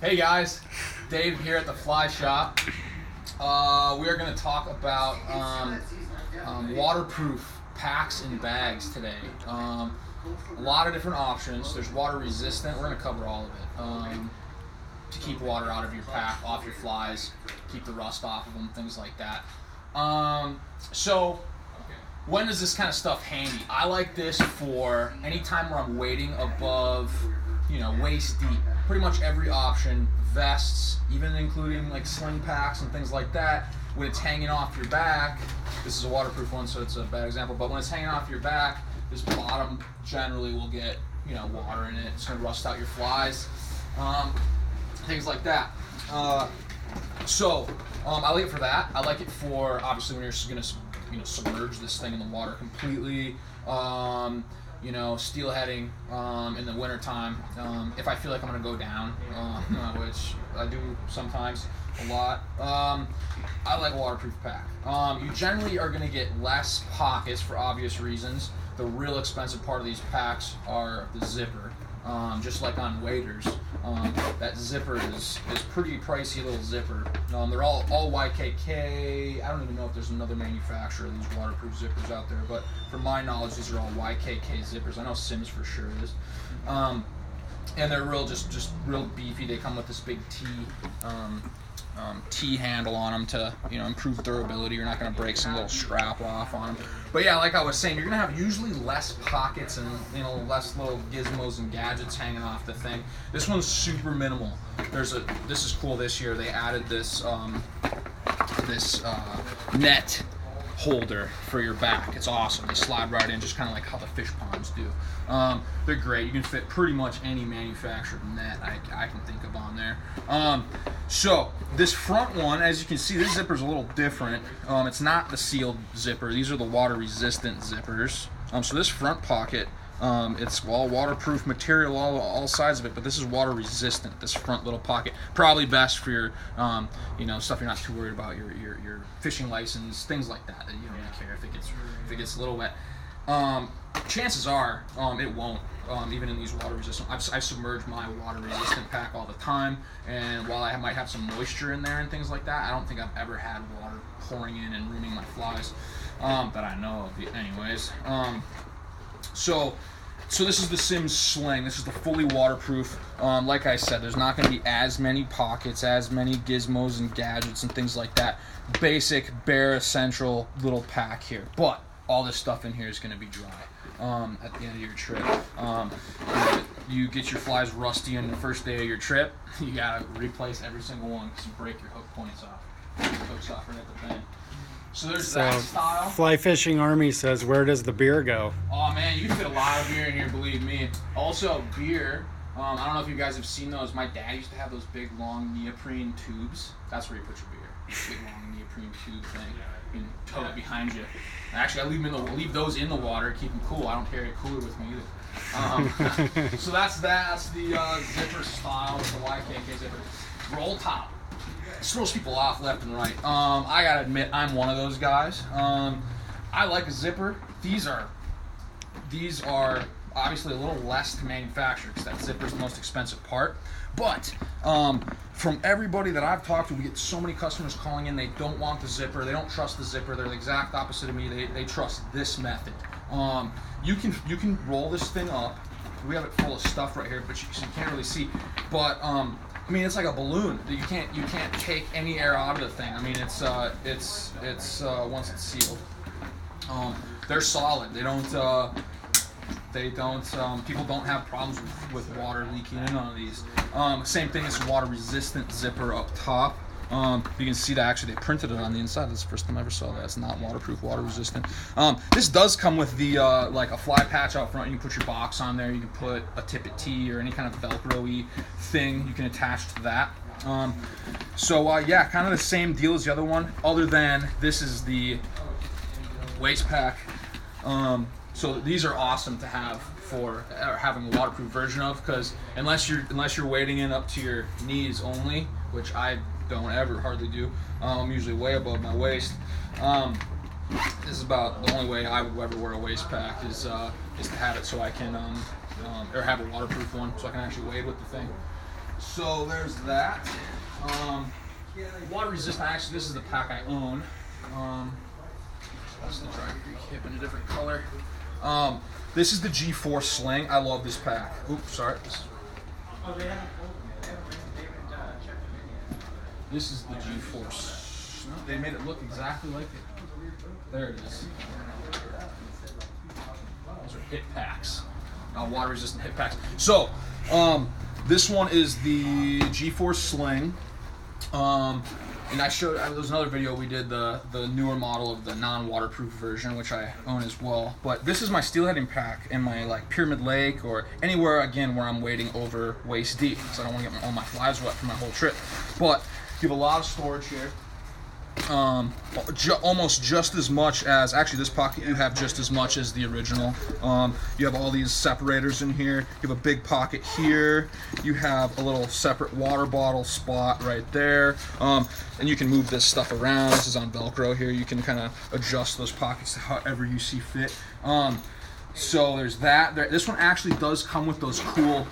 Hey guys, Dave here at the Fly Shop. We are going to talk about waterproof packs and bags today. A lot of different options. There's water resistant. We're going to cover all of it. To keep water out of your pack, off your flies, keep the rust off of them, things like that. So when is this kind of stuff handy? I like this for any time where I'm wading above, waist deep. Pretty much every option, vests, even including like sling packs and things like that. When it's hanging off your back, this is a waterproof one, so it's a bad example, but when it's hanging off your back, this bottom generally will get, water in it. It's gonna rust out your flies, things like that. I like it for that. I like it for, obviously, when you're gonna, submerge this thing in the water completely. Steelheading in the wintertime, if I feel like I'm going to go down, which I do sometimes a lot. I like a waterproof pack. You generally are going to get less pockets for obvious reasons. The real expensive part of these packs are the zipper. Just like on waders, that zipper is pretty pricey little zipper. They're all YKK. I don't even know if there's another manufacturer of these waterproof zippers out there, but from my knowledge, these are all YKK zippers. I know Sims for sure is. And they're just real beefy. They come with this big T handle on them to improve durability. You're not going to break some little strap off on them. But yeah, like I was saying, you're going to have usually less pockets and less little gizmos and gadgets hanging off the thing. This one's super minimal. This is cool this year. They added this net holder for your back. It's awesome. They slide right in, just kind of like how the fish ponds do. They're great. You can fit pretty much any manufactured net I can think of on there. So this front one, as you can see, this zipper's a little different. It's not the sealed zipper. These are the water resistant zippers. So this front pocket, it's all waterproof material, all sides of it, but this is water resistant, this front little pocket. Probably best for your, stuff you're not too worried about, your fishing license, things like that you don't really care if it gets a little wet. Chances are, it won't, even in these water resistant. I submerge my water resistant pack all the time, and while I might have some moisture in there and things like that, I don't think I've ever had water pouring in and ruining my flies, that I know of anyways. So this is the Sims Sling. This is the fully waterproof. Like I said, there's not going to be as many pockets, as many gizmos and gadgets and things like that. Basic, bare, essential little pack here. But all this stuff in here is going to be dry at the end of your trip. You get your flies rusty on the first day of your trip, you got to replace every single one because you break your hook points off. The hook's off right at the bend. So there's that style. Fly Fishing Army says, where does the beer go? Oh man, you can fit a lot of beer in here, believe me. Also, beer, I don't know if you guys have seen those. My dad used to have those big, long neoprene tubes. That's where you put your beer. Big, long neoprene tube thing. You can tow it behind you. Actually, I leave those in the water, keep them cool. I don't carry a cooler with me either. So that's the zipper style with the YKK zipper. Roll top. Throws people off left and right. I gotta admit, I'm one of those guys. I like a zipper. These are obviously a little less to manufacture because that zipper is the most expensive part. But from everybody that I've talked to, we get so many customers calling in. They don't want the zipper. They don't trust the zipper. They're the exact opposite of me. They trust this method. You can roll this thing up. We have it full of stuff right here, but you can't really see. But it's like a balloon. You can't take any air out of the thing. It's once it's sealed. They're solid. They don't. People don't have problems with water leaking in on these. Same thing as water resistant zipper up top. You can see that actually they printed it on the inside. That's the first time I ever saw that. It's not waterproof, water resistant. This does come with the like a fly patch out front. You can put your box on there. You can put a tippet tee or any kind of Velcro-y thing you can attach to that. Yeah, kind of the same deal as the other one, other than this is the waist pack. So these are awesome to have for having a waterproof version of, because unless you're wading in up to your knees only, which I don't ever hardly do. I'm usually way above my waist. This is about the only way I would ever wear a waist pack is to have it so I can or have a waterproof one so I can actually wade with the thing. So there's that. Water resistant. Actually, this is the pack I own. This is the Dry Creek Hip in a different color. This is the G4 Sling. I love this pack. Oops, sorry. This is the G4. No, they made it look exactly like it. There it is. Those are hip packs. Water resistant hip packs. So, this one is the G4 Sling. And I showed, there was another video we did, the newer model of the non-waterproof version, which I own as well. But this is my steelheading pack in my like Pyramid Lake or anywhere, again, where I'm wading over waist deep, because I don't want to get all my flies wet for my whole trip. But you have a lot of storage here. Almost just as much as, actually this pocket you have just as much as the original. You have all these separators in here. You have a big pocket here. You have a little separate water bottle spot right there. And you can move this stuff around. This is on Velcro here. You can kind of adjust those pockets however you see fit. So there's that. This one actually does come with those cool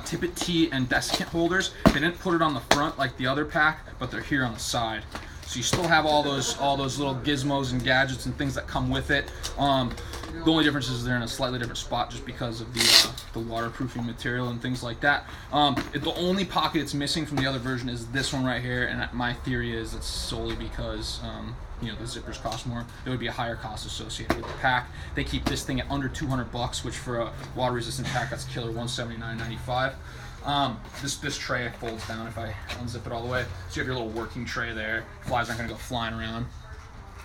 tippet tee and desiccant holders. They didn't put it on the front like the other pack, but they're here on the side. So you still have all those little gizmos and gadgets and things that come with it. The only difference is they're in a slightly different spot just because of the waterproofing material and things like that. The only pocket it's missing from the other version is this one right here, and my theory is it's solely because you know, the zippers cost more. There would be a higher cost associated with the pack. They keep this thing at under $200, which for a water resistant pack, that's killer, $179.95. This tray folds down if I unzip it all the way. So you have your little working tray there. Flies aren't gonna go flying around.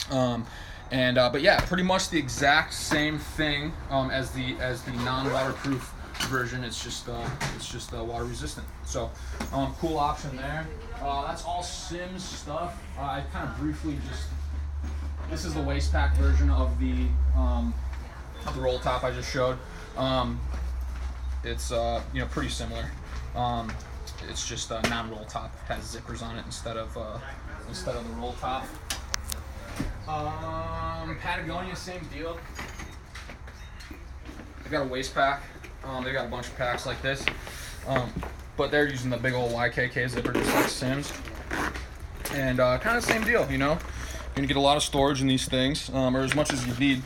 But yeah, pretty much the exact same thing as the non-waterproof version. It's just water resistant. So cool option there. That's all Sims stuff. I kind of briefly just. This is the waist pack version of the roll top I just showed. It's you know, pretty similar. It's just a non-roll top. It has zippers on it instead of the roll top. Patagonia, same deal. They got a waist pack. They got a bunch of packs like this, but they're using the big old YKK zipper just like Sims. And kind of same deal, you know. You're gonna get a lot of storage in these things, or as much as you need.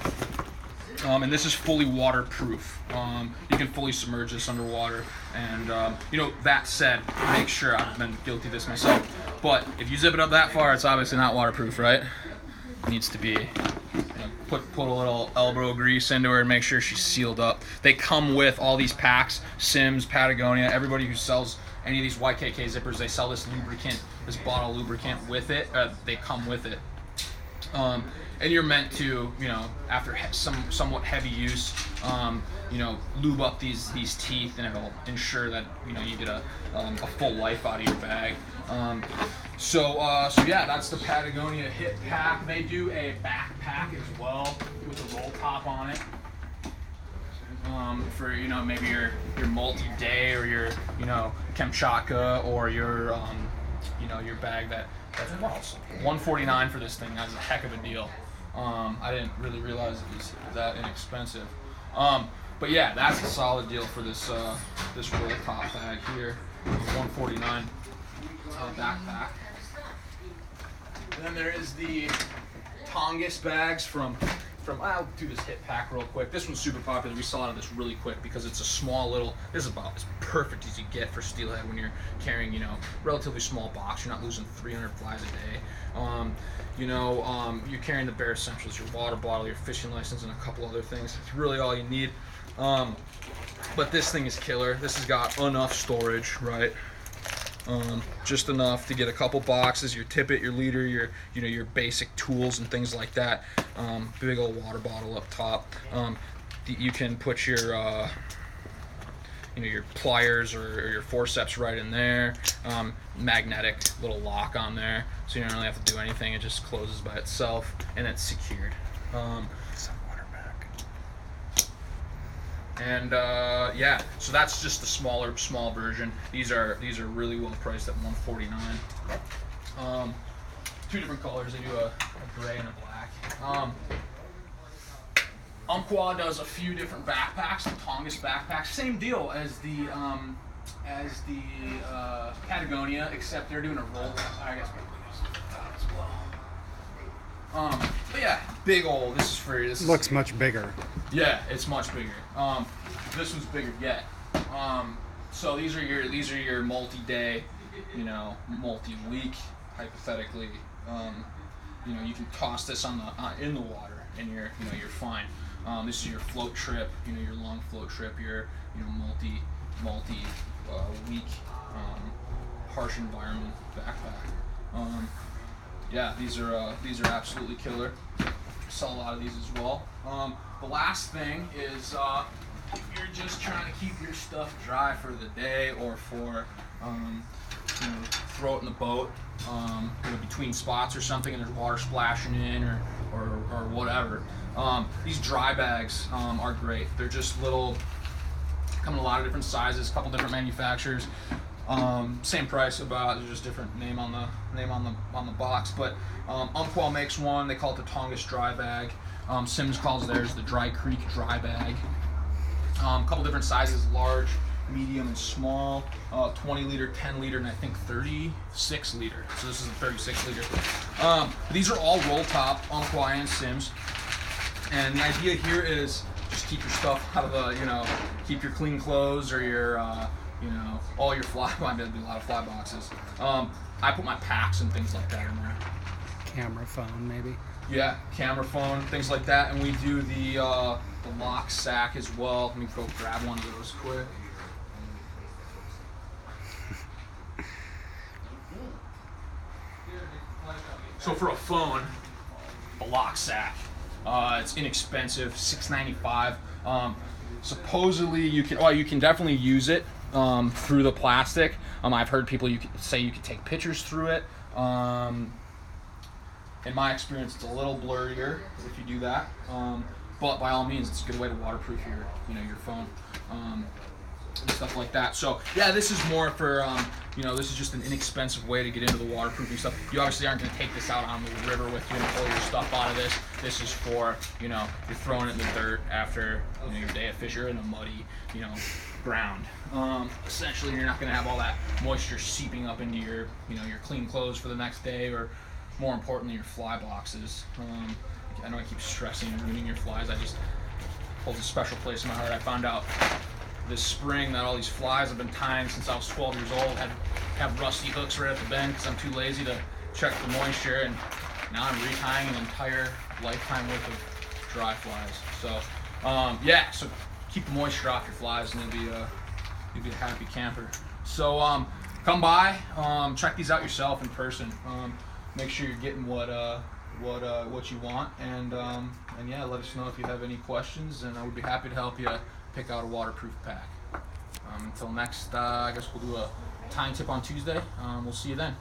And this is fully waterproof. You can fully submerge this underwater. And you know, that said, make sure, I've been guilty of this myself, but if you zip it up that far, it's obviously not waterproof, right? It needs to be, you know, put a little elbow grease into her and make sure she's sealed up. They come with all these packs, Sims, Patagonia, everybody who sells any of these YKK zippers, they sell this lubricant, this bottle lubricant with it. They come with it. And you're meant to, you know, after somewhat heavy use, you know, lube up these teeth, and it'll ensure that, you know, you get a full life out of your bag. So yeah, that's the Patagonia hip pack. They do a backpack as well with a roll top on it. For, you know, maybe your multi-day or your, you know, Kamchatka, or your you know, your bag that's $149 for this thing. That's a heck of a deal. I didn't really realize it was that inexpensive. But yeah, that's a solid deal for this this roll top bag here. $149 backpack. And then there is the Tongass bags from I'll do this hip pack real quick. This one's super popular. We saw this really quick because it's a small little, this is about as perfect as you get for steelhead when you're carrying, you know, relatively small box. You're not losing 300 flies a day. You know, you're carrying the bare essentials, your water bottle, your fishing license, and a couple other things. It's really all you need. But this thing is killer. This has got enough storage, right? Just enough to get a couple boxes, your tippet, your leader, your, you know, your basic tools and things like that. Big old water bottle up top. You can put your you know, your pliers or your forceps right in there. Magnetic little lock on there, so you don't really have to do anything. It just closes by itself, and it's secured. Some water back. And yeah, so that's just the small version. These are really well priced at $149. Two different colors. They do a gray and a black. Umpqua does a few different backpacks, the Tongass backpacks. Same deal as the as the Patagonia, except they're doing a roll. I guess top as well. But yeah, big old. This is free. This Looks much bigger. Yeah, it's much bigger. This one's bigger yet. So these are your multi-day, multi-week, hypothetically. You can toss this on the in the water, and you're fine. This is your float trip, your long float trip, your multi week harsh environment backpack. Yeah, these are absolutely killer. Sell a lot of these as well. The last thing is if you're just trying to keep your stuff dry for the day or for throw it in the boat between spots or something and there's water splashing in or whatever. These dry bags are great. They're just little, come in a lot of different sizes, a couple different manufacturers. Same price about, there's just different name on the box, but Umpqua makes one. They call it the Tongass dry bag. Sims calls theirs the Dry Creek dry bag. A couple different sizes: large, medium, and small. 20 liter, 10 liter, and I think 36 liter. So this is a 36 liter. These are all roll top, Umpqua and Sims. And the idea here is just keep your stuff out of the, keep your clean clothes or your all your fly. Well, there'd be a lot of fly boxes. I put my packs and things like that in there. Camera phone, maybe. Yeah, camera phone, things like that, and we do the lock sack as well. Let me go grab one of those quick. So for a phone, a lock sack, it's inexpensive, $6.95. Supposedly you can definitely use it through the plastic. I've heard people say you can take pictures through it. In my experience, it's a little blurrier if you do that. But by all means, it's a good way to waterproof your phone and stuff like that. So yeah, this is more for this is just an inexpensive way to get into the waterproofing stuff. You obviously aren't going to take this out on the river with you and pull your stuff out of this. This is for you're throwing it in the dirt after your day of fishing in a muddy ground. Essentially, you're not going to have all that moisture seeping up into your your clean clothes for the next day, or more importantly, your fly boxes. I know I keep stressing ruining your flies. I just holds a special place in my heart. I found out this spring that all these flies I've been tying since I was 12 years old have rusty hooks right at the bend because I'm too lazy to check the moisture, and now I'm retying an entire lifetime worth of dry flies. So yeah, so keep the moisture off your flies and you'll be a happy camper. So come by, check these out yourself in person. Make sure you're getting what you want, and yeah, let us know if you have any questions, and I would be happy to help you pick out a waterproof pack. Until next, I guess we'll do a tying tip on Tuesday. We'll see you then.